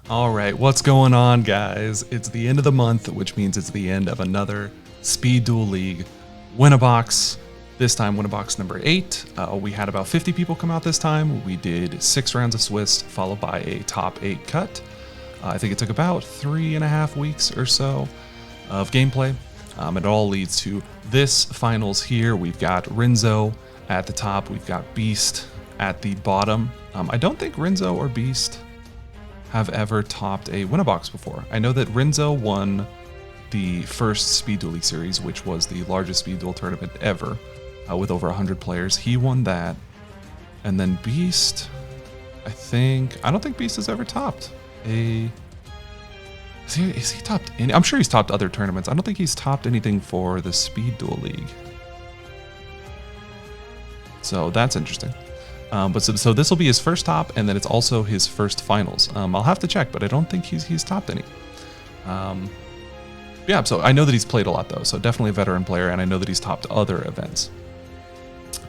All right, what's going on, guys? It's the end of the month, which means it's the end of another Speed Duel League Win-A-Box. This time, Win-A-Box number 8. We had about 50 people come out this time. We did 6 rounds of Swiss, followed by a top 8 cut. I think it took about 3.5 weeks or so of gameplay. It all leads to this finals here. We've got Renzo at the top. We've got Beast at the bottom. I don't think Renzo or Beast have ever topped a Win-A-Box before. I know that Renzo won the first Speed Duel League series, which was the largest Speed Duel tournament ever, with over 100 players. He won that. And then Beast, I don't think Beast has ever topped a... Is he topped any? I'm sure he's topped other tournaments. I don't think he's topped anything for the Speed Duel League. So that's interesting. So this will be his first top, and then it's also his first finals. I'll have to check, but I don't think he's topped any. Yeah, so I know that he's played a lot though, so definitely a veteran player, and I know that he's topped other events.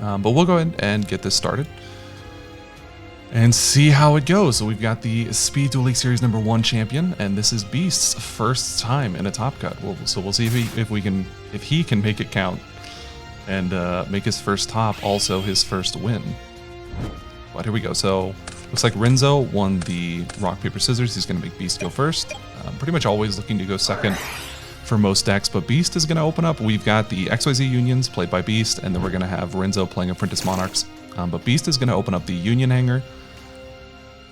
But we'll go ahead and get this started and see how it goes. So we've got the Speed Duel League Series number 1 champion, and this is Beast's first time in a top cut. So we'll see if he can make it count and make his first top also his first win. But here we go. So looks like Renzo won the rock, paper, scissors. He's going to make Beast go first. Pretty much always looking to go second for most decks, but Beast is going to open up. We've got the XYZ Unions played by Beast, and then we're going to have Renzo playing Apprentice Monarchs. But Beast is going to open up the Union Hanger.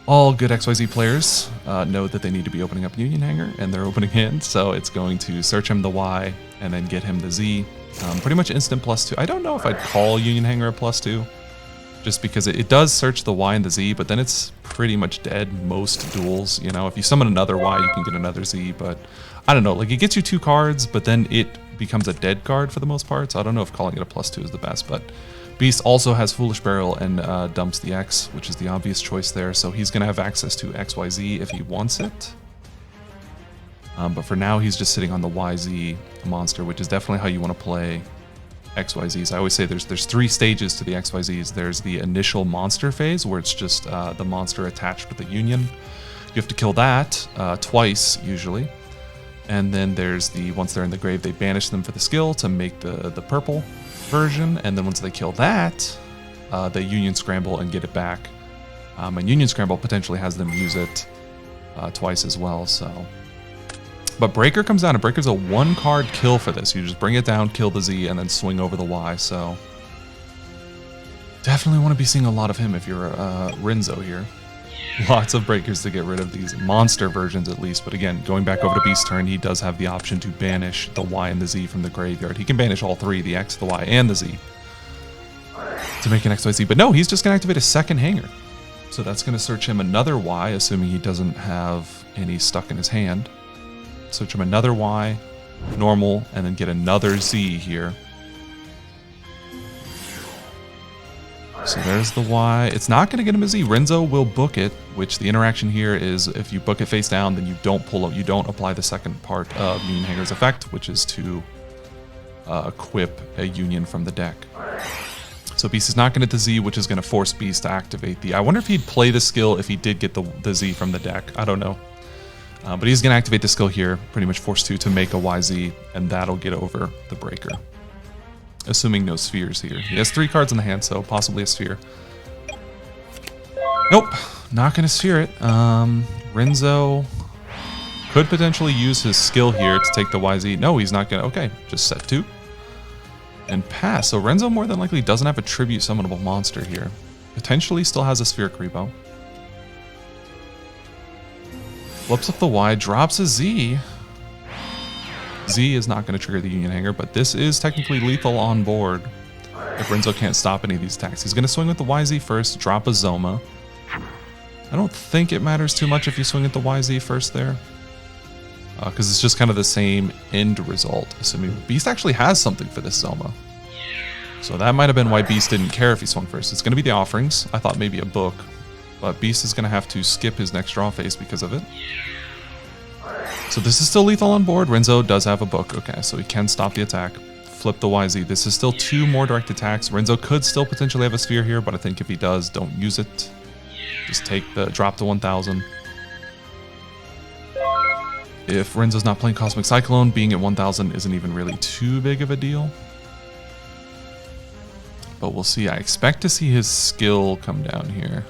All good XYZ players know that they need to be opening up Union Hanger, and they're opening hand, so it's going to search him the Y and then get him the Z. Pretty much instant +2. I don't know if I'd call Union Hanger a +2. Just because it does search the Y and the Z, but then it's pretty much dead most duels. You know, if you summon another Y, you can get another Z, but I don't know, like it gets you 2 cards, but then it becomes a dead card for the most part, so I don't know if calling it a +2 is the best, but Beast also has Foolish Burial and dumps the X, which is the obvious choice there, so he's going to have access to XYZ if he wants it. But for now, he's just sitting on the YZ monster, which is definitely how you want to play XYZs. I always say there's 3 stages to the XYZs. There's the initial monster phase, where it's just the monster attached with the union. You have to kill that twice, usually. And then there's once they're in the grave, they banish them for the skill to make the purple version. And then once they kill that, they Union Scramble and get it back. And Union Scramble potentially has them use it twice as well, so... But Breaker comes down, and Breaker's a 1-card kill for this. You just bring it down, kill the Z, and then swing over the Y, so... Definitely want to be seeing a lot of him if you're Renzo here. Lots of Breakers to get rid of these monster versions at least, but again, going back over to Beast's turn, he does have the option to banish the Y and the Z from the graveyard. He can banish all 3, the X, the Y, and the Z, to make an XYZ. But no, he's just going to activate a second hanger. So that's going to search him another Y, assuming he doesn't have any stuck in his hand. Search him another Y, normal, and then get another Z here. So there's the Y. It's not going to get him a Z. Renzo will book it, which the interaction here is if you book it face down, then you don't pull up, you don't apply the second part of Union Hanger's effect, which is to equip a Union from the deck. So Beast is not going to get the Z, which is going to force Beast to activate the... I wonder if he'd play the skill if he did get the Z from the deck. I don't know. But he's going to activate the skill here, pretty much force 2 to make a YZ, and that'll get over the Breaker. Assuming no spheres here. He has 3 cards in the hand, so possibly a sphere. Nope, not going to sphere it. Renzo could potentially use his skill here to take the YZ. No, he's not going to. Okay, just set 2 and pass. So Renzo more than likely doesn't have a tribute summonable monster here. Potentially still has a Spheric Repo. Flips up the Y, drops a Z. Z is not going to trigger the Union Hanger, but this is technically lethal on board if Renzo can't stop any of these attacks. He's going to swing with the YZ first, drop a Zoma. I don't think it matters too much if you swing at the YZ first there, because it's just kind of the same end result, assuming Beast actually has something for this Zoma. So that might have been why Beast didn't care if he swung first. It's going to be the offerings. I thought maybe a book. But Beast is going to have to skip his next draw phase because of it. So this is still lethal on board. Renzo does have a book. Okay, so he can stop the attack. Flip the YZ. This is still 2 more direct attacks. Renzo could still potentially have a sphere here, but I think if he does, don't use it. Just drop the 1000. If Renzo's not playing Cosmic Cyclone, being at 1000 isn't even really too big of a deal. But we'll see. I expect to see his skill come down here.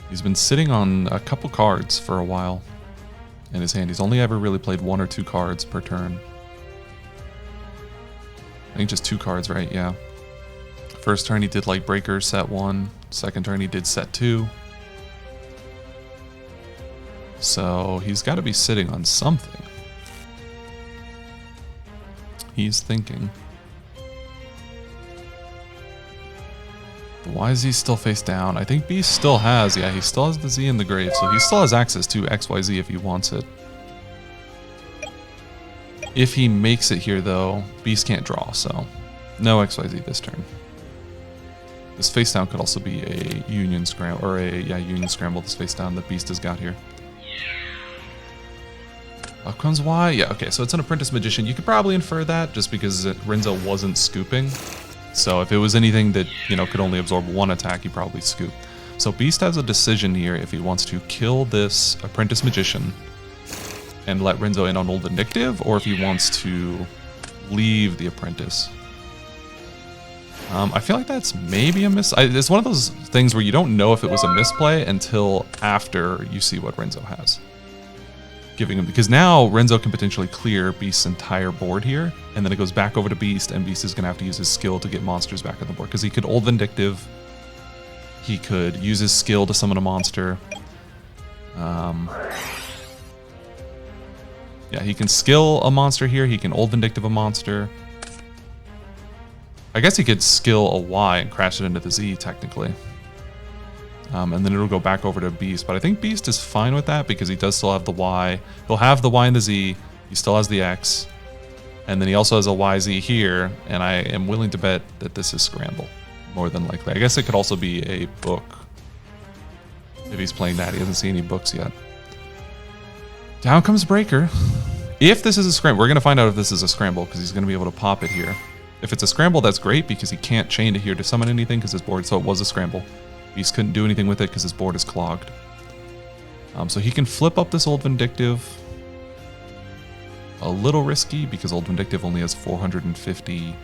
He's been sitting on a couple cards for a while in his hand. He's only ever really played 1 or 2 cards per turn. I think just 2 cards, right? Yeah. First turn he did like Breaker set 1. Second turn he did set 2. So he's got to be sitting on something. He's thinking. Why is he still face down? I think Beast still has, yeah, he still has the Z in the grave, so he still has access to XYZ if he wants it. If he makes it here though, Beast can't draw, so no XYZ this turn. This face down could also be a Union Scramble, or Union Scramble, this face down that Beast has got here. Up comes Y, yeah, okay, so it's an Apprentice Magician. You could probably infer that just because Renzo wasn't scooping. So if it was anything that, you know, could only absorb 1 attack, he probably scoop. So Beast has a decision here if he wants to kill this Apprentice Magician and let Renzo in on Old Vindictive, or if he wants to leave the Apprentice. I feel like that's maybe a it's one of those things where you don't know if it was a misplay until after you see what Renzo has. Giving him, because now Renzo can potentially clear Beast's entire board here, and then it goes back over to Beast, and Beast is going to have to use his skill to get monsters back on the board, because he could Old Vindictive, he could use his skill to summon a monster. Yeah, he can skill a monster here, he can Old Vindictive a monster. I guess he could skill a Y and crash it into the Z, technically. And then it'll go back over to Beast. But I think Beast is fine with that because he does still have the Y. He'll have the Y and the Z. He still has the X. And then he also has a YZ here. And I am willing to bet that this is Scramble, more than likely. I guess it could also be a book. If he's playing that, he hasn't seen any books yet. Down comes Breaker. If this is a Scramble, we're going to find out if this is a Scramble because he's going to be able to pop it here. If it's a Scramble, that's great because he can't chain to here to summon anything because his board, so it was a Scramble. Beast couldn't do anything with it because his board is clogged. So he can flip up this Old Vindictive. A little risky because Old Vindictive only has 450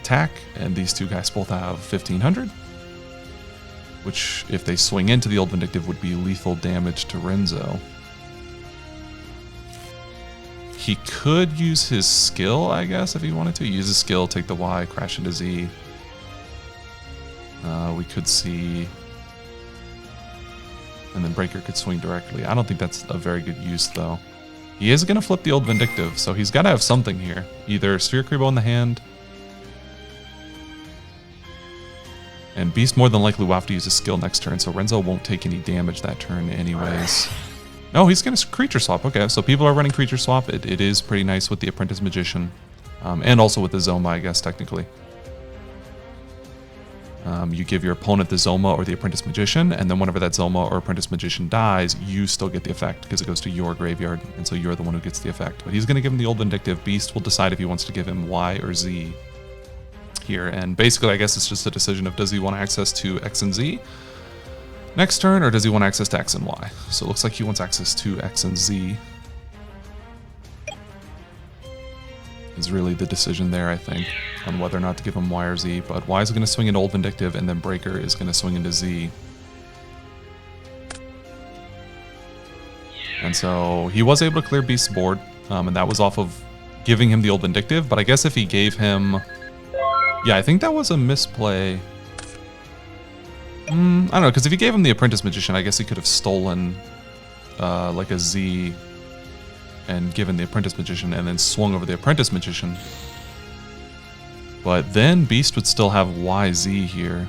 attack, and these two guys both have 1500. Which, if they swing into the Old Vindictive, would be lethal damage to Renzo. He could use his skill, I guess, if he wanted to. Use his skill, take the Y, crash into Z. We could see... And then Breaker could swing directly. I don't think that's a very good use, though. He is going to flip the Old Vindictive, so he's got to have something here. Either Sphere Creepo in the hand. And Beast more than likely will have to use his skill next turn, so Renzo won't take any damage that turn anyways. No, he's going to Creature Swap. Okay, so people are running Creature Swap. It is pretty nice with the Apprentice Magician. And also with the Zoma, I guess, technically. You give your opponent the Zoma or the Apprentice Magician, and then whenever that Zoma or Apprentice Magician dies, you still get the effect because it goes to your graveyard, and so you're the one who gets the effect. But he's going to give him the Old Vindictive. Beast will decide if he wants to give him Y or Z here, and basically I guess it's just a decision of does he want access to X and Z next turn, or does he want access to X and Y? So it looks like he wants access to X and Z. Is really the decision there, I think, on whether or not to give him Y or Z. But Y is going to swing into Old Vindictive, and then Breaker is going to swing into Z. And so he was able to clear Beast's board, and that was off of giving him the Old Vindictive. But I guess if he gave him... Yeah, I think that was a misplay. I don't know, because if he gave him the Apprentice Magician, I guess he could have stolen like a Z and given the Apprentice Magician and then swung over the Apprentice Magician. But then Beast would still have YZ here.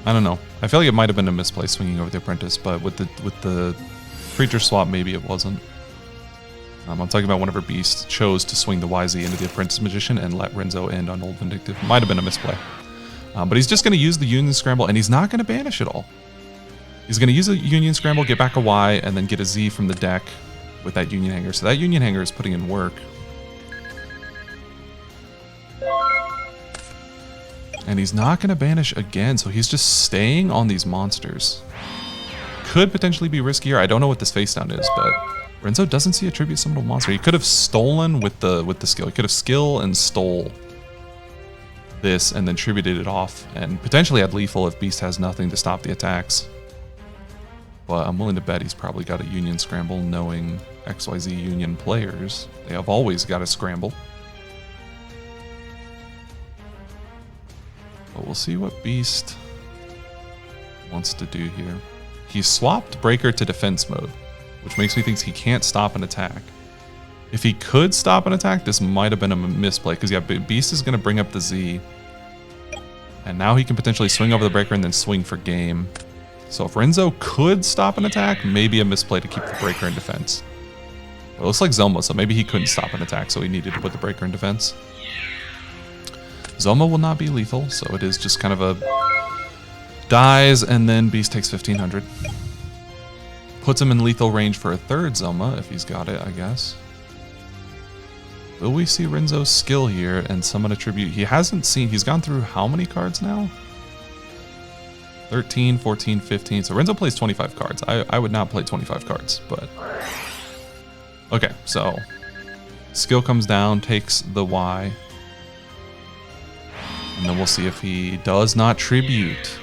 I don't know. I feel like it might have been a misplay swinging over the Apprentice, but with the Creature Swap, maybe it wasn't. I'm talking about whenever Beast chose to swing the YZ into the Apprentice Magician and let Renzo end on Old Vindictive. Might have been a misplay. But he's just going to use the Union Scramble, and he's not going to banish at all. He's going to use a Union Scramble, get back a Y, and then get a Z from the deck with that Union Hanger. So that Union Hanger is putting in work. And he's not going to banish again, so he's just staying on these monsters. could potentially be riskier. I don't know what this face down is, but Renzo doesn't see a tribute summonable monster. He could have stolen with the skill. He could have skill and stole this and then tributed it off and potentially had lethal if Beast has nothing to stop the attacks. But I'm willing to bet he's probably got a Union Scramble, knowing XYZ Union players. They have always got a scramble. But we'll see what Beast wants to do here. He swapped Breaker to defense mode, which makes me think he can't stop an attack. If he could stop an attack, this might have been a misplay, because yeah, Beast is going to bring up the Z. And now he can potentially swing over the Breaker and then swing for game. So if Renzo could stop an attack, maybe a misplay to keep the Breaker in defense. It looks like Zoma, so maybe he couldn't stop an attack, so he needed to put the Breaker in defense. Zoma will not be lethal, so it is just kind of a dies, and then Beast takes 1500. Puts him in lethal range for a third Zoma, if he's got it, I guess. Will we see Renzo's skill here and summon a tribute? He hasn't seen, he's gone through how many cards now? 13, 14, 15. So Renzo plays 25 cards. I would not play 25 cards, but... Okay, so skill comes down, takes the Y. And then we'll see if he does not tribute.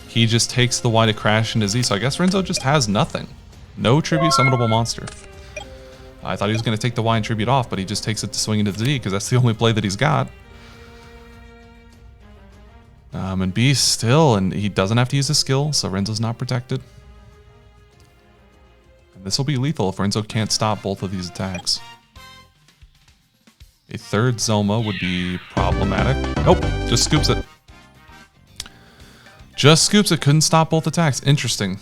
He just takes the Y to crash into Z, so I guess Renzo just has nothing. No tribute summonable monster. I thought he was going to take the Y and tribute off, but he just takes it to swing into Z because that's the only play that he's got. And Beast still, and he doesn't have to use his skill, so Renzo's not protected. And this will be lethal if Renzo can't stop both of these attacks. A third Zoma would be problematic. Nope, just scoops it. Just scoops it, couldn't stop both attacks. Interesting.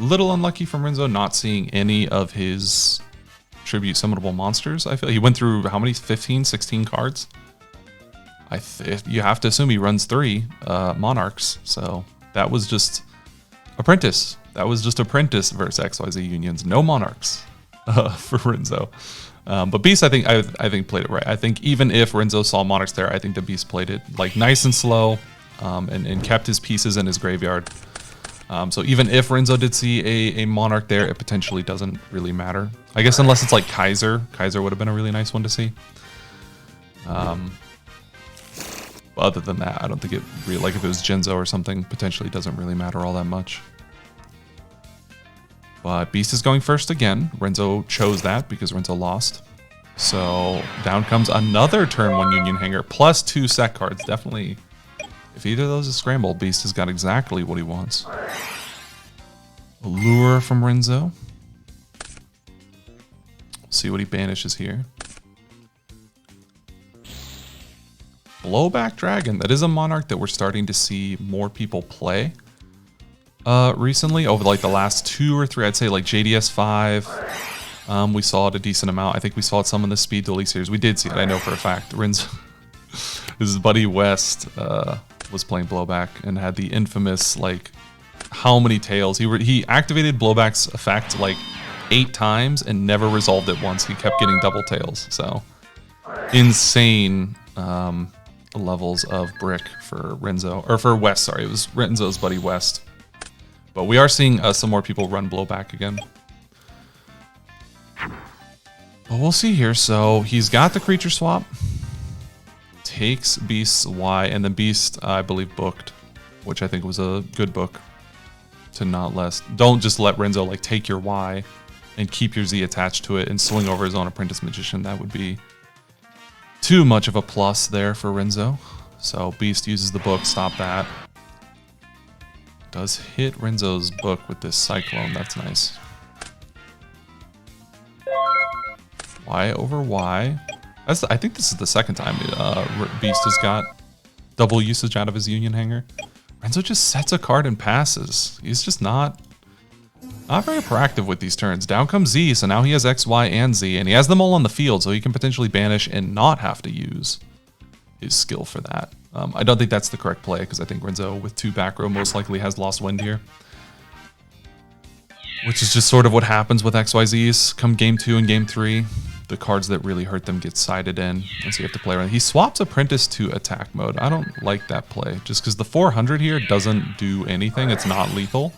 Little unlucky from Renzo not seeing any of his tribute summonable monsters. I feel he went through how many? 15, 16 cards? You have to assume he runs 3 Monarchs, so that was just Apprentice. That was just Apprentice versus XYZ Unions. No Monarchs for Renzo. But Beast, I think played it right. I think even if Renzo saw Monarchs there, I think the Beast played it like nice and slow, and kept his pieces in his graveyard. So even if Renzo did see a Monarch there, it potentially doesn't really matter. I guess unless it's like Kaiser. Kaiser would have been a really nice one to see. Other than that, I don't think it really, like if it was Genzo or something, potentially doesn't really matter all that much. But Beast is going first again. Renzo chose that because Renzo lost. So down comes another turn 1 Union Hanger plus 2 set cards. Definitely, if either of those is scrambled, Beast has got exactly what he wants. Allure from Renzo. See what he banishes here. Blowback Dragon. That is a Monarch that we're starting to see more people play recently over like the last 2 or 3. I'd say like JDS 5. We saw it a decent amount. I think we saw it some in the Speed Duel series. We did see it, I know for a fact. Renzo, his buddy West was playing Blowback and had the infamous like how many tails. He activated Blowback's effect like 8 times and never resolved it once. He kept getting double tails. So insane levels of brick for Renzo, or for West, sorry. It was Renzo's buddy West. But we are seeing some more people run Blowback again. But we'll see here. So he's got the creature swap. Takes Beast's Y, and then Beast, I believe, booked, which I think was a good book to not less. Don't just let Renzo like take your Y and keep your Z attached to it and swing over his own Apprentice Magician. That would be too much of a plus there for Renzo. So Beast uses the book, stop that. Does hit Renzo's book with this Cyclone, that's nice. Y over Y. I think this is the second time Beast has got double usage out of his Union Hanger. Renzo just sets a card and passes. He's just not very proactive with these turns. Down comes Z, so now he has X, Y, and Z, and he has them all on the field, so he can potentially banish and not have to use his skill for that. I don't think that's the correct play, because I think Renzo, with 2 back row, most likely has Lost Wind here. Which is just sort of what happens with XYZs come game 2 and game 3. The cards that really hurt them get sided in, and so you have to play around. He swaps Apprentice to attack mode. I don't like that play, just because the 400 here doesn't do anything. It's not lethal.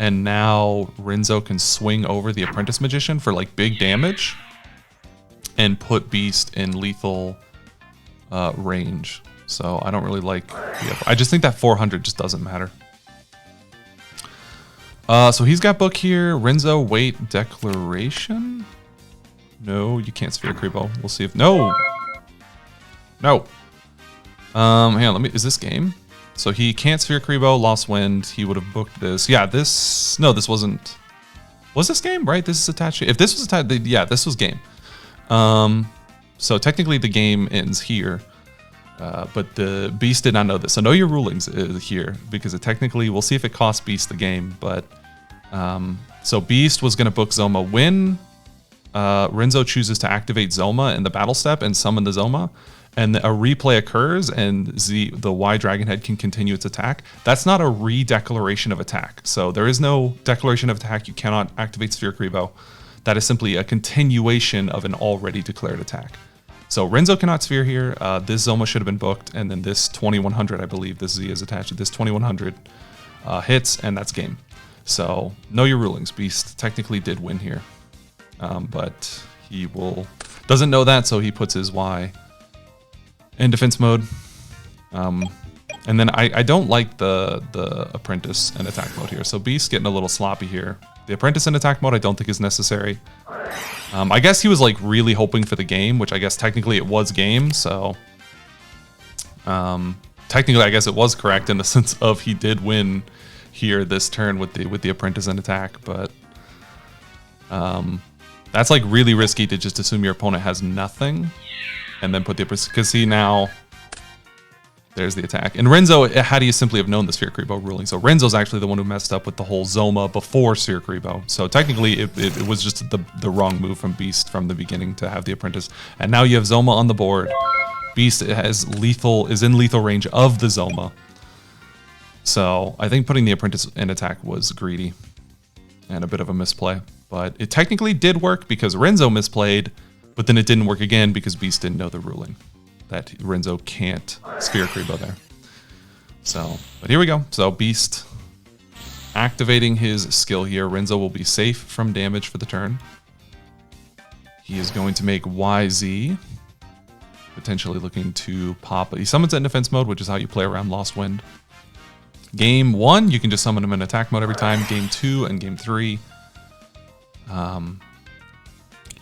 And now Renzo can swing over the Apprentice Magician for like big damage and put Beast in lethal range. So I don't really like, I just think that 400 just doesn't matter. So he's got book here. Renzo, wait, declaration? No, you can't sphere creepo. We'll see if, no. No. Hang on, is this game? So he can't sphere creepo, lost wind. He would have booked this. Yeah, this, no, this wasn't, was this game, right? This is attached. If this was attached, yeah, this was game. So technically the game ends here. But the Beast did not know this. So know your rulings here, because it technically, we'll see if it costs Beast the game. But so Beast was going to book Zoma when Renzo chooses to activate Zoma in the battle step and summon the Zoma, and a replay occurs and the Y Dragonhead can continue its attack. That's not a re-declaration of attack. So there is no declaration of attack. You cannot activate Sphere Creepo. That is simply a continuation of an already declared attack. So Renzo cannot sphere here. This Zoma should have been booked, and then this 2100, I believe this Z is attached to this 2100 hits, and that's game. So know your rulings. Beast technically did win here, but he doesn't know that, so he puts his Y in defense mode. And then I don't like the Apprentice in attack mode here. So Beast getting a little sloppy here. The Apprentice in attack mode I don't think is necessary. I guess he was like really hoping for the game, which I guess technically it was game. So technically I guess it was correct in the sense of he did win here this turn with the Apprentice in attack. But that's like really risky to just assume your opponent has nothing and then put the Apprentice, because see now there's the attack. And Renzo, how do you simply have known the Sphere Creepo ruling? So Renzo's actually the one who messed up with the whole Zoma before Sphere Creepo. So technically it was just the wrong move from Beast from the beginning to have the Apprentice. And now you have Zoma on the board. Beast is in lethal range of the Zoma. So I think putting the Apprentice in attack was greedy and a bit of a misplay. But it technically did work because Renzo misplayed, but then it didn't work again because Beast didn't know the ruling that Renzo can't Sphere Creepo there. So, but here we go. So Beast activating his skill here. Renzo will be safe from damage for the turn. He is going to make YZ, potentially looking to pop. He summons it in defense mode, which is how you play around Lost Wind. Game 1, you can just summon him in attack mode every time. Game 2 and Game 3,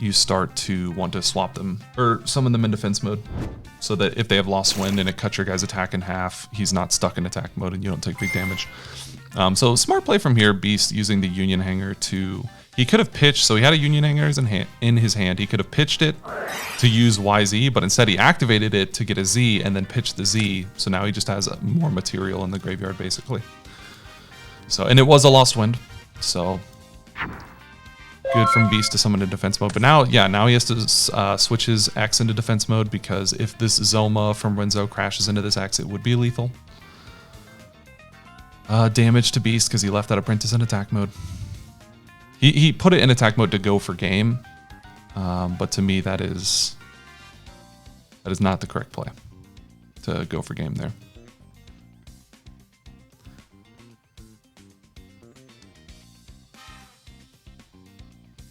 you start to want to swap them or summon them in defense mode so that if they have Lost Wind and it cuts your guy's attack in half, he's not stuck in attack mode and you don't take big damage. So smart play from here, Beast using the Union Hanger to... He could have pitched, so he had a Union Hanger in his hand. He could have pitched it to use YZ, but instead he activated it to get a Z and then pitched the Z. So now he just has more material in the graveyard, basically. So, and it was a Lost Wind, so good from Beast to summon in defense mode. But now, yeah, now he has to switch his X into defense mode because if this Zoma from Renzo crashes into this X, it would be lethal. Damage to Beast because he left that Apprentice in attack mode. He put it in attack mode to go for game, but to me that is not the correct play to go for game there.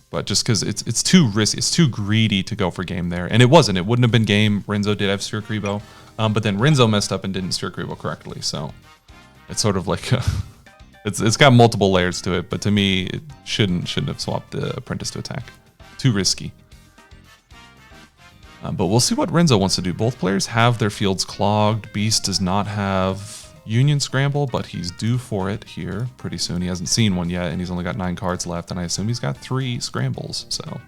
But just because it's too risky, it's too greedy to go for game there, and it wasn't. It wouldn't have been game. Renzo did have Sphere Creepo, but then Renzo messed up and didn't Sphere Creepo correctly, so it's sort of like it's got multiple layers to it. But to me, it shouldn't have swapped the Apprentice to attack. Too risky. But we'll see what Renzo wants to do. Both players have their fields clogged. Beast does not have Union Scramble, but he's due for it here pretty soon. He hasn't seen one yet, and he's only got 9 cards left, and I assume he's got 3 Scrambles, so.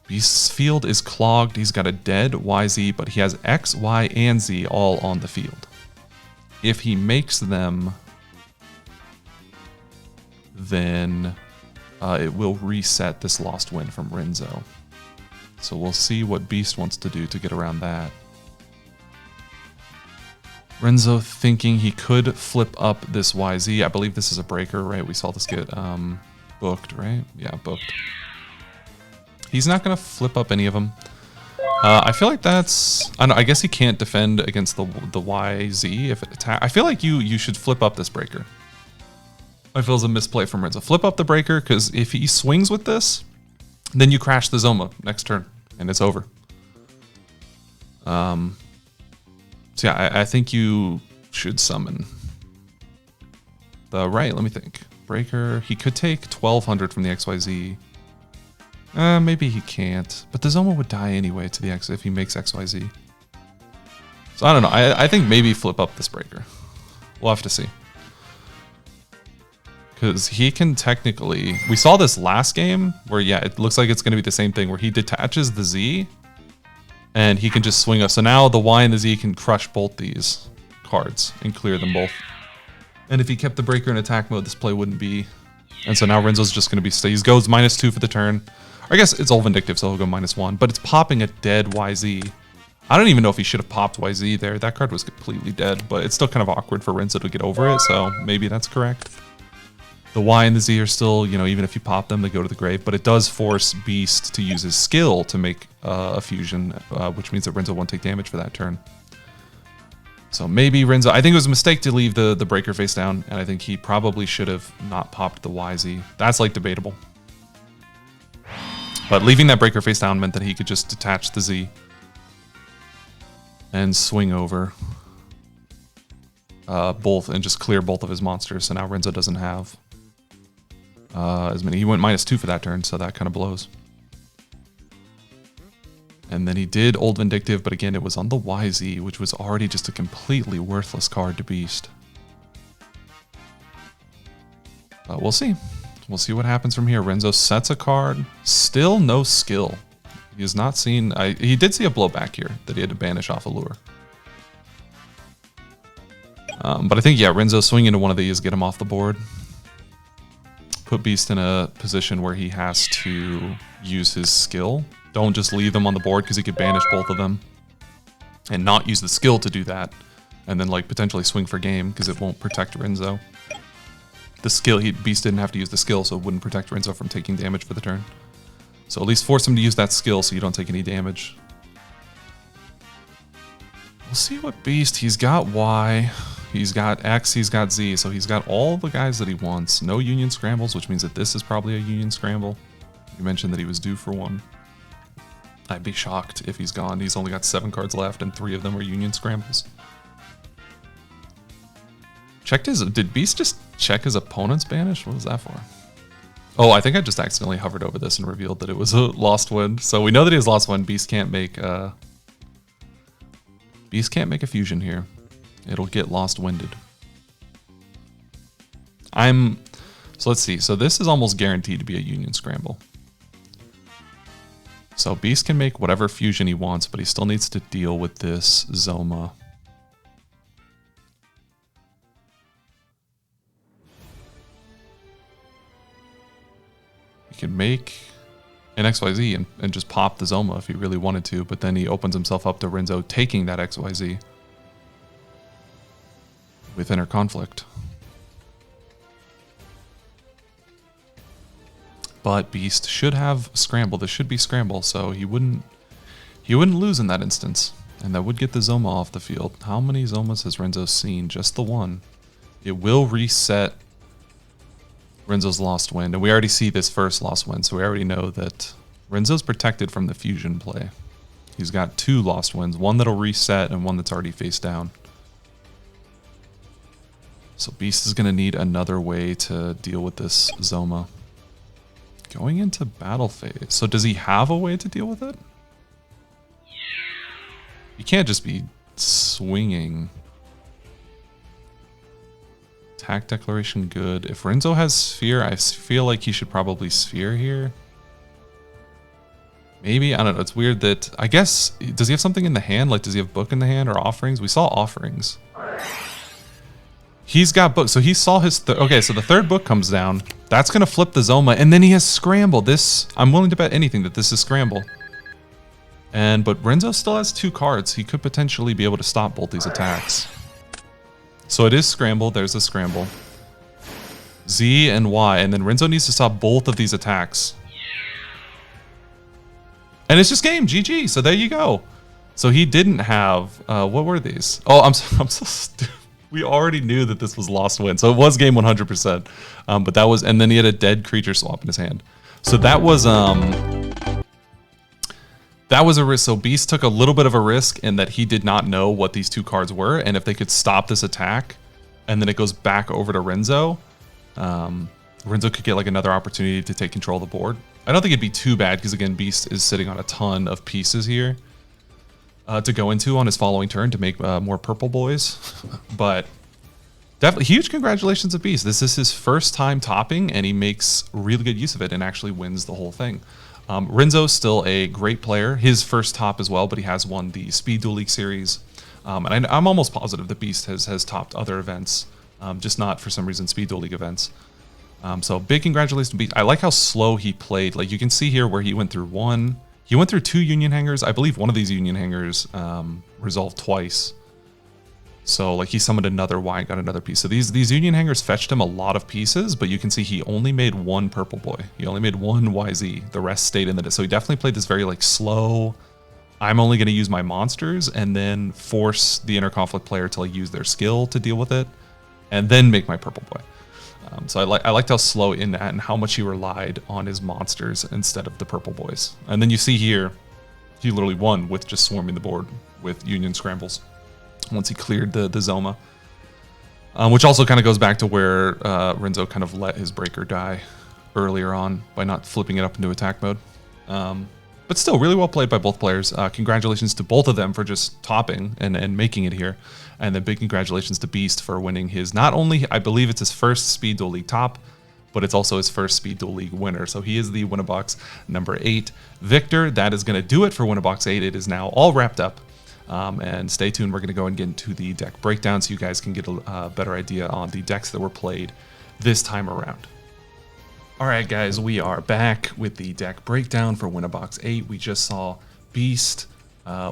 Beast's field is clogged. He's got a dead YZ, but he has X, Y, and Z all on the field. If he makes them, then it will reset this Lost Wind from Renzo. So we'll see what Beast wants to do to get around that. Renzo thinking he could flip up this YZ. I believe this is a breaker, right? We saw this get booked, right? Yeah, booked. He's not going to flip up any of them. I feel like that's... I don't know, I guess he can't defend against the YZ if it attack. I feel like you should flip up this breaker. I feel it's a misplay from Renzo. Flip up the breaker, because if he swings with this, then you crash the Zoma next turn, and it's over. So yeah, I think you should summon the right. Let me think. Breaker. He could take 1200 from the XYZ. Maybe he can't, but the Zoma would die anyway to the X if he makes XYZ. So I don't know. I think maybe flip up this breaker. We'll have to see. Because he can technically... We saw this last game where, yeah, it looks like it's going to be the same thing where he detaches the Z and he can just swing up. So now the Y and the Z can crush both these cards and clear them both. And if he kept the breaker in attack mode, this play wouldn't be... And so now Renzo's just going to be... He goes -2 for the turn. I guess it's all Vindictive, so he'll go -1. But it's popping a dead YZ. I don't even know if he should have popped YZ there. That card was completely dead, but it's still kind of awkward for Renzo to get over it, so maybe that's correct. The Y and the Z are still, you know, even if you pop them, they go to the grave, but it does force Beast to use his skill to make a fusion, which means that Renzo won't take damage for that turn. So maybe Renzo... I think it was a mistake to leave the breaker face down, and I think he probably should have not popped the YZ. That's, like, debatable. But leaving that breaker face down meant that he could just detach the Z and swing over both and just clear both of his monsters. So now Renzo doesn't have as many. He went -2 for that turn, so that kind of blows. And then he did Old Vindictive, but again, it was on the YZ, which was already just a completely worthless card to Beast. But we'll see. We'll see what happens from here. Renzo sets a card. Still no skill. He has not seen... he did see a blowback here that he had to banish off a lure. But I think, yeah, Renzo swing into one of these, get him off the board. Put Beast in a position where he has to use his skill. Don't just leave them on the board because he could banish both of them. And not use the skill to do that. And then, like, potentially swing for game because it won't protect Renzo. The skill, Beast didn't have to use the skill, so it wouldn't protect Renzo from taking damage for the turn. So at least force him to use that skill so you don't take any damage. We'll see what Beast... He's got Y, he's got X, he's got Z, so he's got all the guys that he wants. No Union Scrambles, which means that this is probably a Union Scramble. You mentioned that he was due for one. I'd be shocked if he's gone. He's only got 7 cards left and 3 of them are Union Scrambles. Checked his... Did Beast just check his opponent's banish? What was that for? Oh, I think I just accidentally hovered over this and revealed that it was a Lost Wind. So we know that he has Lost Wind. Beast can't make a fusion here. It'll get Lost Winded. So let's see. So this is almost guaranteed to be a Union Scramble. So Beast can make whatever fusion he wants, but he still needs to deal with this Zoma. He could make an XYZ and just pop the Zoma if he really wanted to, but then he opens himself up to Renzo taking that XYZ with Inner Conflict. But Beast should have Scramble. This should be Scramble, so he wouldn't lose in that instance. And that would get the Zoma off the field. How many Zomas has Renzo seen? Just the one. It will reset Renzo's Lost Wind, and we already see this first Lost Wind, so we already know that Renzo's protected from the fusion play. He's got 2 Lost Winds, one that'll reset and one that's already face down. So Beast is going to need another way to deal with this Zoma. Going into battle phase. So does he have a way to deal with it? He can't just be swinging. Attack declaration good. If Renzo has Sphere, I feel like he should probably Sphere here. Maybe, I don't know. It's weird that, I guess, does he have something in the hand? Like, does he have Book in the hand or Offerings? We saw Offerings. He's got Book. So he saw his, okay, so the 3rd book comes down. That's going to flip the Zoma, and then he has Scramble. This, I'm willing to bet anything that this is Scramble. But Renzo still has 2 cards. He could potentially be able to stop both these attacks. So it is Scramble. There's a Scramble. Z and Y, and then Renzo needs to stop both of these attacks. And it's just game, GG. So there you go. So he didn't have, what were these? Oh, I'm so stupid. We already knew that this was lost win. So it was game 100%. But that was, and then he had a dead creature swap in his hand. So that was a risk. So Beast took a little bit of a risk in that he did not know what these two cards were. And if they could stop this attack, and then it goes back over to Renzo, Renzo could get like another opportunity to take control of the board. I don't think it'd be too bad because again, Beast is sitting on a ton of pieces here to go into on his following turn to make more purple boys. But definitely huge congratulations to Beast. This is his first time topping and he makes really good use of it and actually wins the whole thing. Renzo's still a great player. His first top as well, but he has won the Speed Duel League series. And I'm almost positive that Beast has topped other events, just not for some reason Speed Duel League events. So big congratulations to Beast. I like how slow he played. Like you can see here where he went through one. He went through 2 Union Hangers. I believe one of these Union Hangers resolved twice. So like he summoned another Y and got another piece. So these Union Hangers fetched him a lot of pieces, but you can see he only made 1 purple boy. He only made 1 YZ. The rest stayed in the... So he definitely played this very like slow... I'm only going to use my monsters and then force the inner conflict player to like use their skill to deal with it and then make my purple boy. So I liked how slow in that and how much he relied on his monsters instead of the purple boys. And then you see here, he literally won with just swarming the board with Union Scrambles once he cleared the Zoma. Which also kind of goes back to where Renzo kind of let his breaker die earlier on by not flipping it up into attack mode. But still, really well played by both players. Congratulations to both of them for just topping and making it here. And then big congratulations to Beast for winning his, not only, I believe it's his first Speed Duel League top, but it's also his first Speed Duel League winner. So he is the Win-A-Box number 8 victor. That is going to do it for Win-A-Box 8. It is now all wrapped up. And stay tuned. We're going to go and get into the deck breakdown so you guys can get a better idea on the decks that were played this time around. Alright guys, we are back with the deck breakdown for Win-A-Box 8. We just saw Beast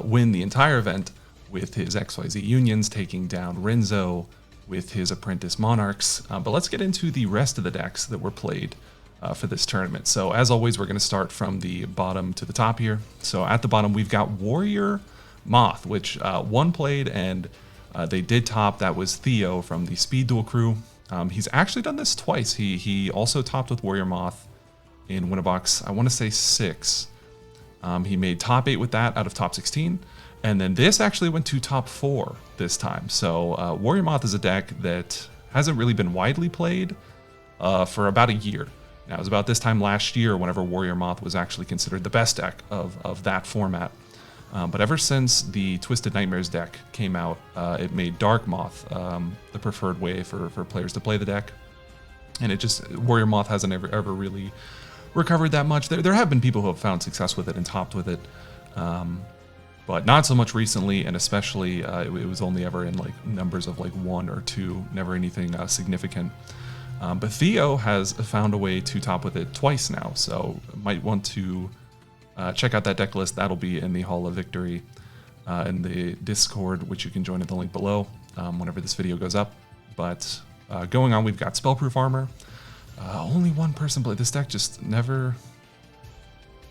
win the entire event with his XYZ Unions, taking down Renzo with his Apprentice Monarchs. But let's get into the rest of the decks that were played for this tournament. So as always, we're going to start from the bottom to the top here. So at the bottom, we've got Warrior Moth, which one played and they did top. That was Theo from the Speed Duel crew. He's actually done this twice. He also topped with Warrior Moth in Win-A-Box, I want to say 6. He made top 8 with that out of top 16. And then this actually went to top 4 this time. So Warrior Moth is a deck that hasn't really been widely played for about a year. Now, it was about this time last year whenever Warrior Moth was actually considered the best deck of that format. But ever since the Twisted Nightmares deck came out, it made Dark Moth the preferred way for players to play the deck. And it just, Warrior Moth hasn't ever really recovered that much. There have been people who have found success with it and topped with it. But not so much recently, and especially it was only ever in like numbers of like 1 or 2, never anything significant. But Theo has found a way to top with it twice now, so might want to check out that deck list. That'll be in the Hall of Victory in the Discord, which you can join at the link below whenever this video goes up. But going on, we've got Spellproof Armor. Only one person played this deck, just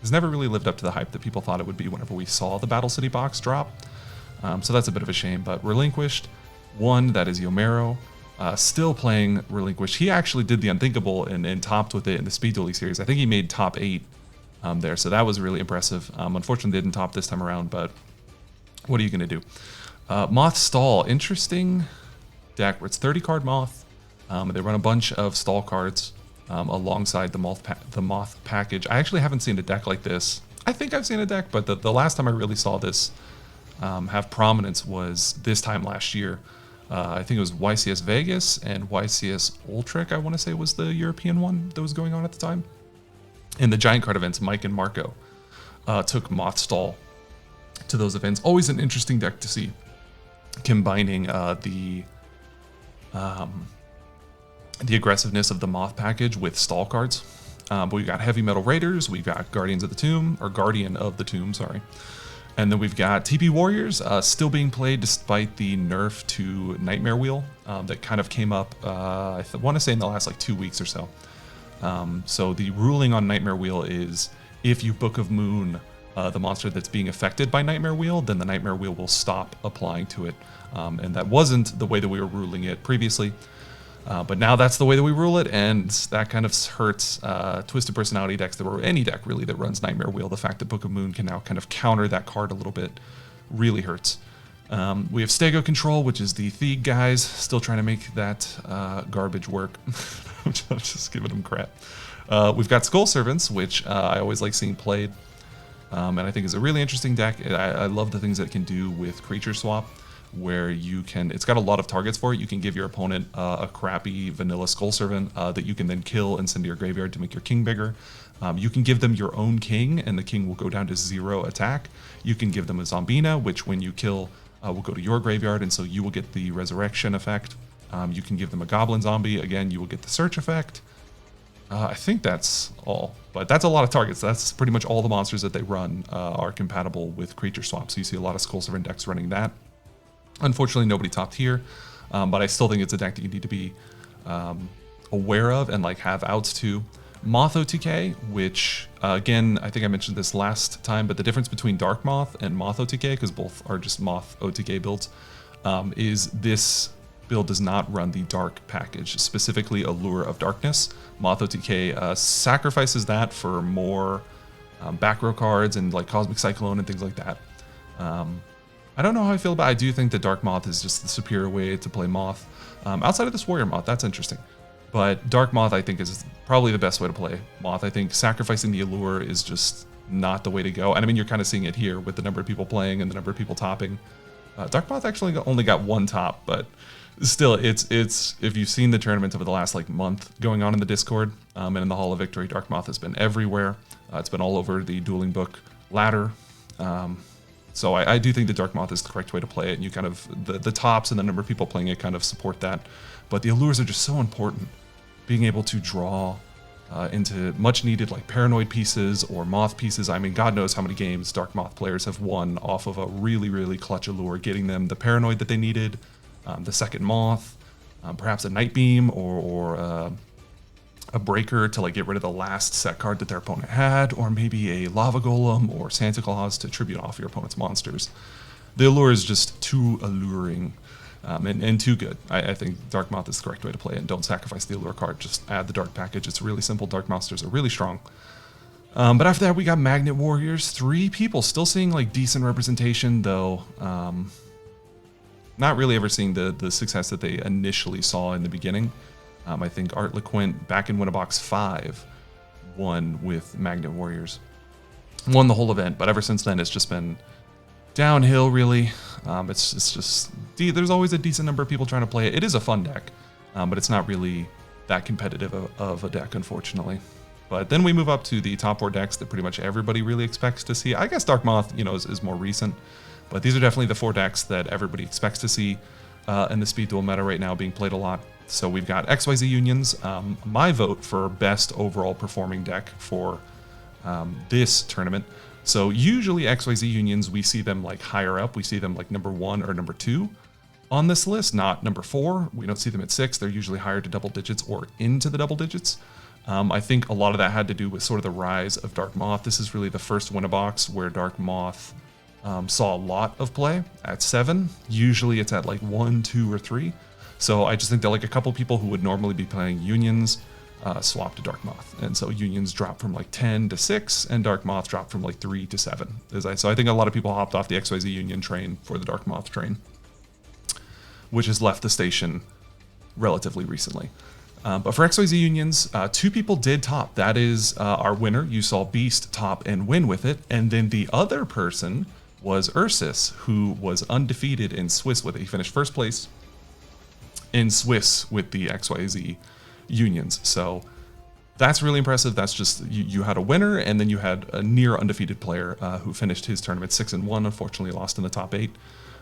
has never really lived up to the hype that people thought it would be whenever we saw the Battle City box drop. So that's a bit of a shame, but Relinquished, one, that is Yomero, still playing Relinquished. He actually did the unthinkable and topped with it in the Speed Duel League series. I think he made top 8 there, so that was really impressive. Unfortunately, didn't top this time around, but what are you going to do? Moth Stall, interesting deck where it's 30 card Moth. They run a bunch of stall cards alongside the Moth package. I actually haven't seen a deck like this. I think I've seen a deck, but the last time I really saw this have prominence was this time last year. I think it was YCS Vegas and YCS Ultric, I want to say was the European one that was going on at the time. In the Giant Card events, Mike and Marco took Moth Stall to those events. Always an interesting deck to see, combining the aggressiveness of the Moth package with stall cards. But we've got Heavy Metal Raiders, we've got Guardians of the Tomb, or Guardian of the Tomb, sorry. And then we've got TP Warriors, still being played despite the nerf to Nightmare Wheel that kind of came up, I want to say in the last like 2 weeks or so. So the ruling on Nightmare Wheel is if you Book of Moon the monster that's being affected by Nightmare Wheel, then the Nightmare Wheel will stop applying to it. And that wasn't the way that we were ruling it previously. But now that's the way that we rule it, and that kind of hurts Twisted Personality decks, or any deck really that runs Nightmare Wheel. The fact that Book of Moon can now kind of counter that card a little bit really hurts. We have Stego Control, which is the Thieg guys, still trying to make that garbage work. I'm just giving them crap. We've got Skull Servants, which I always like seeing played, and I think is a really interesting deck. I love the things that it can do with Creature Swap, where you can, it's got a lot of targets for it. You can give your opponent a crappy vanilla Skull Servant that you can then kill and send to your graveyard to make your king bigger. You can give them your own king, and the king will go down to 0 attack. You can give them a Zombina, which when you kill will go to your graveyard, and so you will get the resurrection effect. You can give them a Goblin Zombie, again you will get the search effect. I think that's all, but that's a lot of targets. That's pretty much all the monsters that they run are compatible with Creature Swap, so you see a lot of Skull Servant decks running that. Unfortunately, nobody topped here, but I still think it's a deck that you need to be aware of and like have outs to. Moth OTK, which again, I think I mentioned this last time, but the difference between Dark Moth and Moth OTK, because both are just Moth OTK builds, is this build does not run the Dark package, specifically Allure of Darkness. Moth OTK sacrifices that for more back row cards and like Cosmic Cyclone and things like that. I don't know how I feel about it. I do think that Dark Moth is just the superior way to play Moth. Outside of this Warrior Moth, that's interesting. But Dark Moth, I think, is probably the best way to play Moth. I think sacrificing the Allure is just not the way to go. And I mean, you're kind of seeing it here with the number of people playing and the number of people topping. Dark Moth actually only got 1 top, but still, it's if you've seen the tournaments over the last like month going on in the Discord and in the Hall of Victory, Dark Moth has been everywhere. It's been all over the dueling book ladder. So I do think the Dark Moth is the correct way to play it, and you kind of, the tops and the number of people playing it kind of support that. But the Allures are just so important. Being able to draw into much needed like Paranoid pieces or Moth pieces. I mean, God knows how many games Dark Moth players have won off of a really, really clutch Allure, getting them the Paranoid that they needed, the second Moth, perhaps a Night Beam or a Breaker to like get rid of the last set card that their opponent had, or maybe a Lava Golem or Santa Claus to tribute off your opponent's monsters. The Allure is just too alluring and too good. I think Dark Moth is the correct way to play it, and don't sacrifice the Allure card, just add the Dark package. It's really simple. Dark monsters are really strong. But after that we got Magnet Warriors. 3 people, still seeing like decent representation though. Not really ever seeing the success that they initially saw in the beginning. I think Art LeQuint back in Win-A-Box 5 won with Magnet Warriors. Won the whole event, but ever since then it's just been downhill really. It's just, there's always a decent number of people trying to play it. It is a fun deck, but it's not really that competitive of a deck, unfortunately. But then we move up to the top 4 decks that pretty much everybody really expects to see. I guess Dark Moth, you know, is more recent, but these are definitely the 4 decks that everybody expects to see in the Speed Duel meta right now being played a lot. So we've got XYZ Unions. My vote for best overall performing deck for this tournament. So usually XYZ Unions, we see them like higher up. We see them like number 1 or number 2 on this list, not number 4. We don't see them at 6. They're usually higher to double digits or into the double digits. I think a lot of that had to do with sort of the rise of Dark Moth. This is really the first Win-A-Box where Dark Moth saw a lot of play at 7. Usually it's at like 1, 2, or 3. So I just think that like a couple people who would normally be playing Unions swapped to Dark Moth. And so Unions dropped from like 10 to 6, and Dark Moth dropped from like 3 to 7. So I think a lot of people hopped off the XYZ Union train for the Dark Moth train, which has left the station relatively recently. But for XYZ Unions, 2 people did top. That is our winner. You saw Beast top and win with it. And then the other person was Ursus, who was undefeated in Swiss with it. He finished first place in Swiss with the XYZ Unions. So that's really impressive. That's just, you had a winner, and then you had a near undefeated player who finished his tournament 6-1, unfortunately lost in the top 8.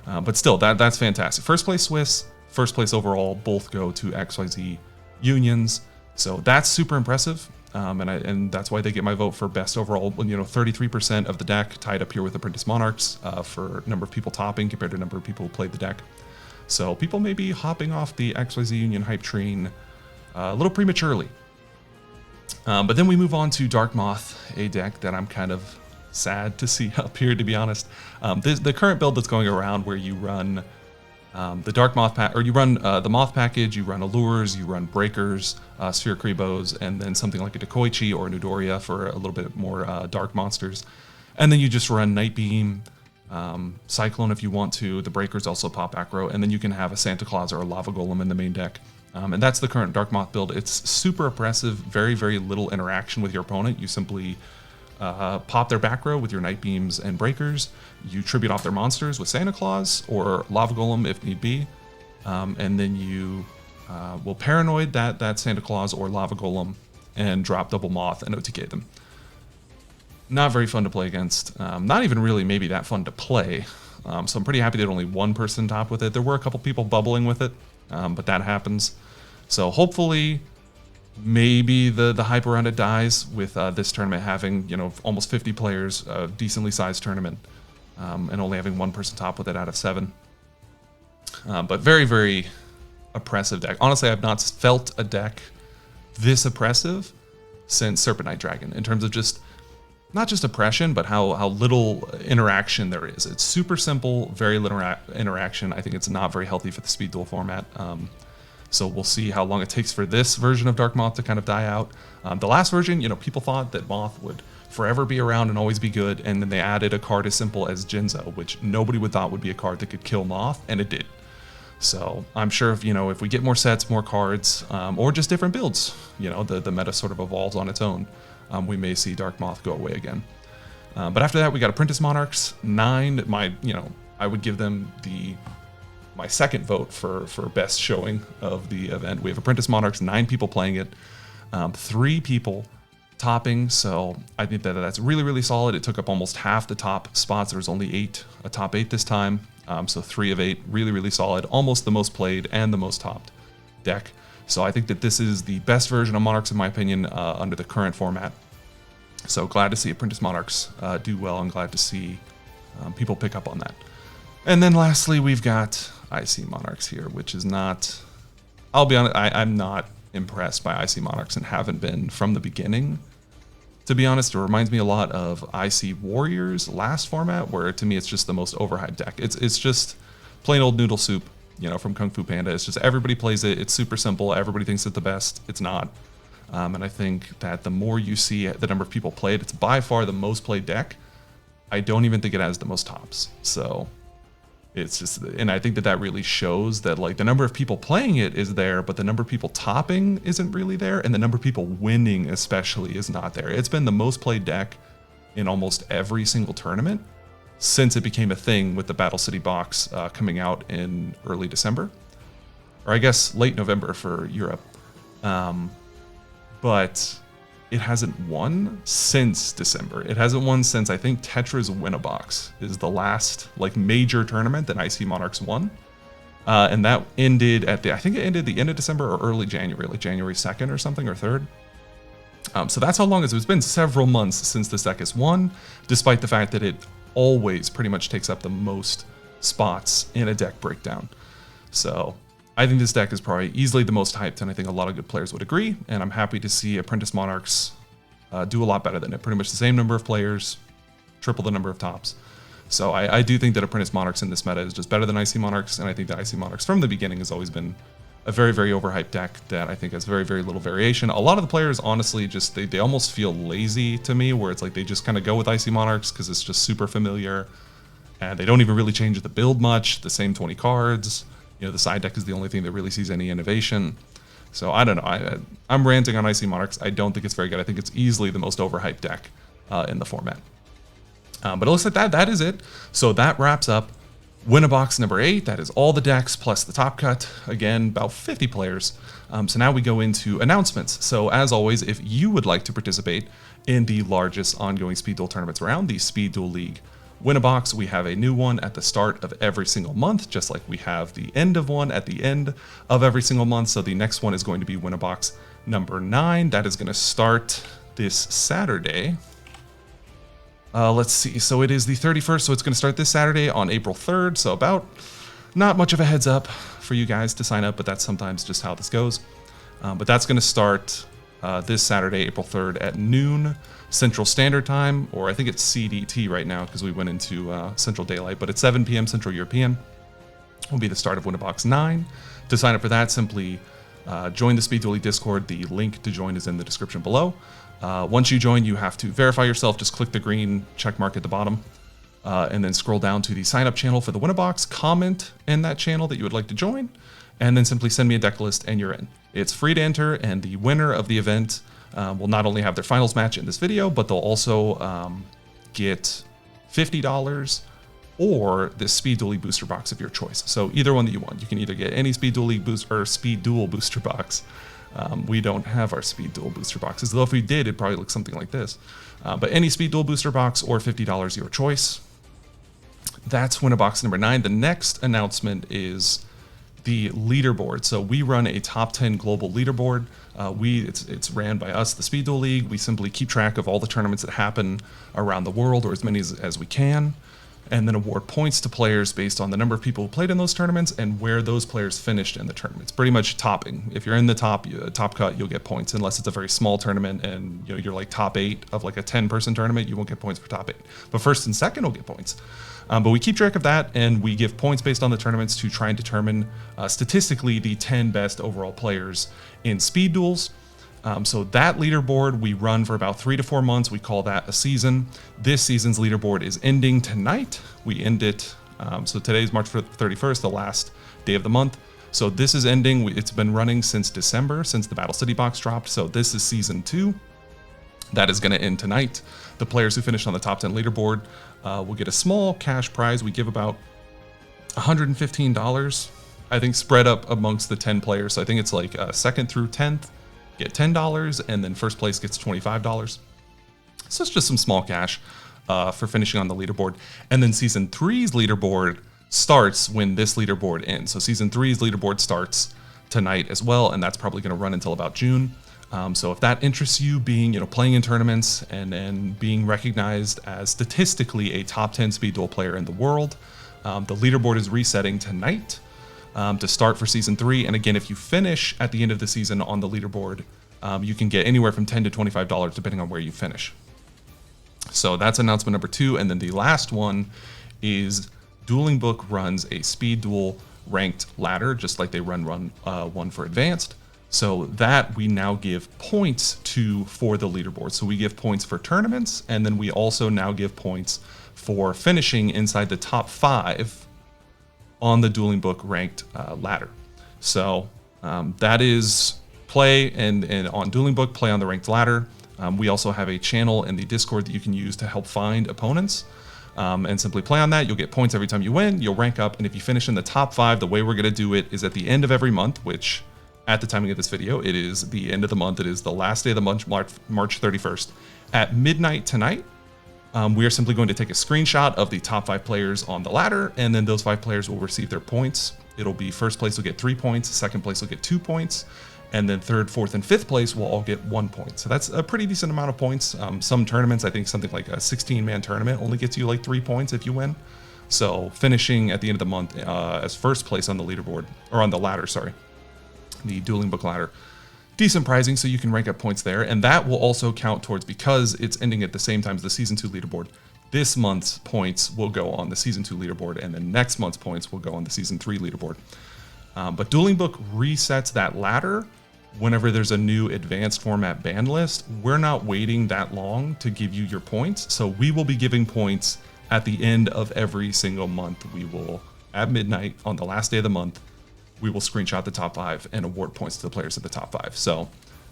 But still, that's fantastic. First place Swiss, first place overall, both go to XYZ Unions. So that's super impressive. And that's why they get my vote for best overall. You know, 33% of the deck tied up here with Apprentice Monarchs for number of people topping compared to number of people who played the deck. So people may be hopping off the XYZ Union hype train a little prematurely. But then we move on to Dark Moth, a deck that I'm kind of sad to see up here, to be honest. The current build that's going around where you run the Dark Moth pack, or you run the Moth package, you run Allures, you run Breakers, Sphere Kribos, and then something like a Dekoichi or a Nudoria for a little bit more dark monsters. And then you just run Night Beam, Cyclone if you want to. The Breakers also pop aggro, and then you can have a Santa Claus or a Lava Golem in the main deck. And that's the current Dark Moth build. It's super oppressive, very, very little interaction with your opponent. You simply pop their back row with your Night Beams and Breakers. You tribute off their monsters with Santa Claus or Lava Golem if need be. And then you will Paranoid that Santa Claus or Lava Golem and drop double Moth and OTK them. Not very fun to play against. Not even really maybe that fun to play. So I'm pretty happy that only one person topped with it. There were a couple people bubbling with it, but that happens. So hopefully, maybe the hype around it dies with this tournament having, almost 50 players, a decently sized tournament, and only having one person top with it out of 7. But very, very oppressive deck. Honestly, I've not felt a deck this oppressive since Serpent Knight Dragon in terms of just not just oppression, but how little interaction there is. It's super simple, very little interaction. I think it's not very healthy for the speed duel format. So we'll see how long it takes for this version of Dark Moth to kind of die out. The last version, people thought that Moth would forever be around and always be good, and then they added a card as simple as Jinzo, which nobody would thought would be a card that could kill Moth, and it did. So I'm sure if we get more sets, more cards, or just different builds, the meta sort of evolves on its own, we may see Dark Moth go away again. But after that, we got Apprentice Monarchs 9. I would give them my second vote for best showing of the event. We have Apprentice Monarchs, 9 people playing it, 3 people topping, so I think that's really, really solid. It took up almost half the top spots. There was only a top 8 this time, so 3 of 8, really, really solid. Almost the most played and the most topped deck. So I think that this is the best version of Monarchs, in my opinion, under the current format. So glad to see Apprentice Monarchs do well. I'm glad to see people pick up on that. And then lastly, we've got IC Monarchs here, which is not... I'll be honest, I'm not impressed by IC Monarchs and haven't been from the beginning. To be honest, it reminds me a lot of IC Warriors last format, where to me it's just the most overhyped deck. It's just plain old noodle soup, from Kung Fu Panda. It's just everybody plays it. It's super simple. Everybody thinks it's the best. It's not. And I think that the more you see the number of people play it, it's by far the most played deck. I don't even think it has the most tops. So it's just, and I think that really shows that the number of people playing it is there, but the number of people topping isn't really there, and the number of people winning especially is not there. It's been the most played deck in almost every single tournament since it became a thing with the Battle City box coming out in early December, or I guess late November for Europe. But it hasn't won since December. It hasn't won since, I think, Tetra's Win-A-Box is the last major tournament that IC Monarchs won. And that ended I think it ended the end of December or early January, January 2nd or something, or 3rd. So that's how long it's been several months since this deck has won, despite the fact that it always pretty much takes up the most spots in a deck breakdown. So I think this deck is probably easily the most hyped, and I think a lot of good players would agree, and I'm happy to see Apprentice Monarchs do a lot better than it. Pretty much the same number of players, triple the number of tops. So I do think that Apprentice Monarchs in this meta is just better than IC Monarchs, and I think that IC Monarchs from the beginning has always been a very, very overhyped deck that I think has very, very little variation. A lot of the players, honestly, just they almost feel lazy to me, where it's they just kind of go with IC Monarchs because it's just super familiar, and they don't even really change the build much, the same 20 cards. The side deck is the only thing that really sees any innovation. So I don't know. I'm ranting on IC Monarchs. I don't think it's very good. I think it's easily the most overhyped deck in the format. But it looks like that is it. So that wraps up Win-A-Box number 8. That is all the decks plus the top cut. Again, about 50 players. So now we go into announcements. So as always, if you would like to participate in the largest ongoing Speed Duel tournaments around, the Speed Duel League Win-A-Box, we have a new one at the start of every single month, just like we have the end of one at the end of every single month. So the next one is going to be Win-A-Box number 9. That is going to start this Saturday. Let's see. So it is the 31st. So it's going to start this Saturday on April 3rd. So about not much of a heads up for you guys to sign up, but that's sometimes just how this goes. But that's going to start this Saturday, April 3rd at noon Central Standard Time, or I think it's CDT right now because we went into Central Daylight, but it's 7 p.m. Central European will be the start of Win-A-Box 9. To sign up for that, simply join the Speed Duel Discord. The link to join is in the description below. Once you join, you have to verify yourself. Just click the green check mark at the bottom and then scroll down to the sign up channel for the Win-A-Box, comment in that channel that you would like to join, and then simply send me a deck list and you're in. It's free to enter, and the winner of the event will not only have their finals match in this video, but they'll also get $50 or this Speed Duel booster box of your choice. So either one that you want. You can either get any Speed Duel booster box. We don't have our Speed Duel booster boxes, though if we did, it'd probably look something like this. But any Speed Duel booster box or $50, your choice. That's Win-A-Box number 9. The next announcement is the leaderboard. So we run a top 10 global leaderboard. It's ran by us, the Speed Duel League. We simply keep track of all the tournaments that happen around the world, or as many as we can, and then award points to players based on the number of people who played in those tournaments and where those players finished in the tournaments. Pretty much topping. If you're in the top cut, you'll get points, unless it's a very small tournament and you're like top 8 of like a 10-person tournament, you won't get points for top 8. But first and second will get points. But we keep track of that, and we give points based on the tournaments to try and determine statistically the 10 best overall players in speed duels. So that leaderboard we run for about 3 to 4 months. We call that a season. This season's leaderboard is ending tonight. We end it, so today's March 31st, the last day of the month. So this is ending. It's been running since December, since the Battle City box dropped. So this is season 2. That is going to end tonight. The players who finish on the top 10 leaderboard will get a small cash prize. We give about $115, I think, spread up amongst the 10 players. So I think it's like 2nd through 10th get $10, and then first place gets $25. So it's just some small cash for finishing on the leaderboard. And then season 3's leaderboard starts when this leaderboard ends. So season 3's leaderboard starts tonight as well, and that's probably going to run until about June. So if that interests you, playing in tournaments and being recognized as statistically a top 10 speed duel player in the world, the leaderboard is resetting tonight to start for season 3. And again, if you finish at the end of the season on the leaderboard, you can get anywhere from $10 to $25 depending on where you finish. So that's announcement number 2. And then the last one is Dueling Book runs a speed duel ranked ladder, just like they run one for advanced. So that we now give points for the leaderboard. So we give points for tournaments, and then we also now give points for finishing inside the top 5 on the Dueling Book ranked ladder. So that is play and on Dueling Book, play on the ranked ladder. We also have a channel in the Discord that you can use to help find opponents. And simply play on that. You'll get points every time you win. You'll rank up, and if you finish in the top 5, the way we're going to do it is at the end of every month, which at the timing of this video, it is the end of the month. It is the last day of the month, March 31st. At midnight tonight, we are simply going to take a screenshot of the top 5 players on the ladder, and then those 5 players will receive their points. It'll be first place will get 3 points, second place will get 2 points, and then third, fourth, and fifth place will all get 1 point. So that's a pretty decent amount of points. Some tournaments, I think something like a 16-man tournament only gets you like 3 points if you win. So finishing at the end of the month as first place on the leaderboard, or on the ladder, sorry, the Dueling Book ladder, decent prizing, so you can rank up points there. And that will also count towards, because it's ending at the same time as the Season 2 leaderboard, this month's points will go on the Season 2 leaderboard, and then next month's points will go on the Season 3 leaderboard. But Dueling Book resets that ladder whenever there's a new advanced format ban list. We're not waiting that long to give you your points, so we will be giving points at the end of every single month. We will, at midnight on the last day of the month, we will screenshot the top 5 and award points to the players at the top 5. So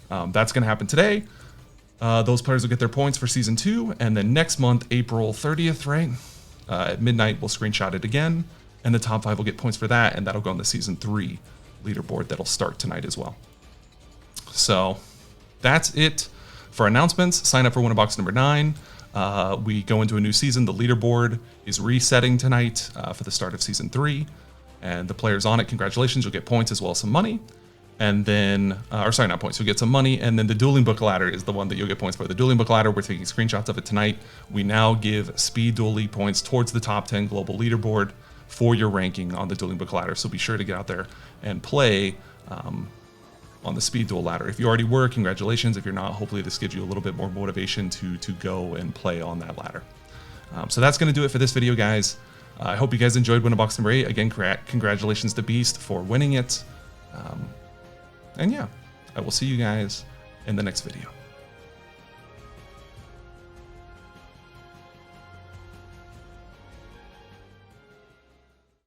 that's going to happen today. Those players will get their points for Season 2, and then next month, April 30th, right? At midnight, we'll screenshot it again, and the top 5 will get points for that, and that'll go on the Season 3 leaderboard that'll start tonight as well. So that's it for announcements. Sign up for Win-A-Box number 9. We go into a new season. The leaderboard is resetting tonight for the start of Season 3. And the players on it, congratulations, you'll get points as well as some money. And then, or sorry, not points, you'll get some money. And then the Dueling Book ladder is the one that you'll get points for. The Dueling Book ladder, we're taking screenshots of it tonight. We now give Speed Duel League points towards the top 10 global leaderboard for your ranking on the Dueling Book ladder. So be sure to get out there and play on the speed duel ladder. If you already were, congratulations. If you're not, hopefully this gives you a little bit more motivation to go and play on that ladder. So that's going to do it for this video, guys. I hope you guys enjoyed Win-A-Box number 8. Again, congratulations to Beast for winning it. And yeah, I will see you guys in the next video.